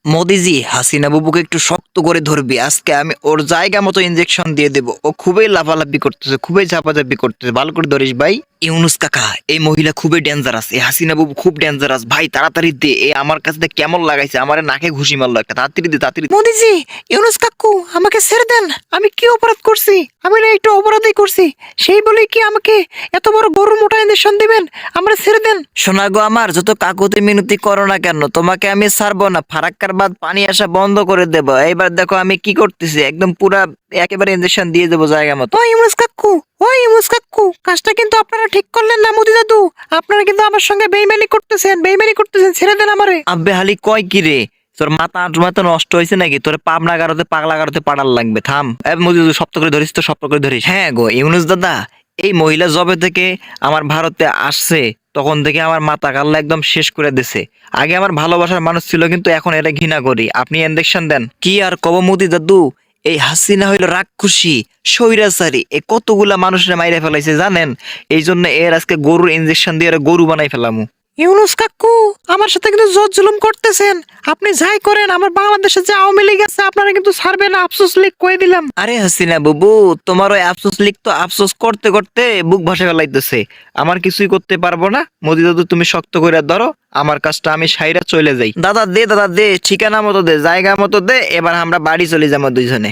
মোদিজি, হাসিনা বুবুকে একটু শক্ত করে ধরবি। আজকে আমি ওর জায়গা মতো ইনজেকশন দিয়ে দেবো। ও খুবই লাফালাফি করতেছে, খুবই ঝাপাঝাপি করতেছে। ভালো করে ধরিস ভাই। ইউনুস কাকা, এই মহিলা খুবই ডেঞ্জারাস। এই হাসিনা বুবু খুব ডেঞ্জারাস ভাই। তাড়াতাড়ি দে। এ আমার কাছে কেমন লাগাইছে, আমার নাকে ঘুষি মারলো একটা। তাড়াতাড়ি দে, তাড়াতাড়ি। মোদিজি, ইউনুস কাকু আমাকে ছেড়ে দেন। আমি কি অপরাধ করছি? আমি না একটু অপরাধই করছি, সেই বলেই কি আমাকে এত বড় গরুর মোটা ইনজেকশন দিবেন? আমরা ছেড়ে দেন। শোনা গো আমার, যত কাকুতি মিনতি করো না কেন, তোমাকে আমি ছাড়বো না। ফারাক্কার বাদ পানি আসা বন্ধ করে দেবো। এইবার দেখো আমি কি করতেছি, একদম পুরা একেবারে ইনজেকশন দিয়ে দেবো জায়গা মতো। ও ইউনুস কাকু, ও ইউনুস কাকু, কাজটা কিন্তু আপনারা ঠিক করলেন না। মোদি দাদু, আপনারা কিন্তু আমার সঙ্গে বেইমানি করতেছেন, বেইমানি করতেছেন। ছেড়ে দেন আমারে। আব্বে হালি কয় কি রে, তোর মাথা মাথা নষ্ট হয়েছে নাকি? তোর পাবনা গারোতে পাগলা গারোতে পাড়ার লাগবে। থাম। মোদি দাদু, শক্ত করে ধরিস তো, শক্ত করে ধরিস। হ্যাঁ গো ইউনুস দাদা, এই মহিলা জবে থেকে আমার ভারতে আসছে তখন থেকে আমার মাথা কাল্লা একদম শেষ করে দিছে। আগে আমার ভালোবাসার মানুষ ছিল, কিন্তু এখন এটা ঘৃণা করি। আপনি ইনজেকশন দেন। কি আর কব মোদি দাদু, এই হাসিনা হইল রাক্ষসী, স্বৈরাচারী। এ কতগুলা মানুষের মাইরে ফেলাইছে জানেন? এই জন্য এর আজকে গরুর ইনজেকশন দিয়ে এর গরু বানাই ফেলামু। ইউনুস কাকু, আমার সাথে কিন্তু জোর জুলুম করতেছেন। আপনি যাই করেন, আমার বাংলাদেশে যে আওয়ামী লীগ আছে আপনারা কিন্তু ছাড়বে না। আফসোস লীগ কয়ে দিলাম। আরে হাসিনা বুবু, তোমার ওই আফসোস লীগ তো আফসোস করতে করতে বুক ভাসে ফেলাইতেছে। আমার কিছুই করতে পারবো না। মোদি দাদু তুমি শক্ত করে ধরো, আমার কাজটা আমি সাইরা চলে যাই। দাদা দে, দাদা দে, ঠিকানা মতো দে, জায়গা মতো দে। এবার আমরা বাড়ি চলে যাবো দুইজনে।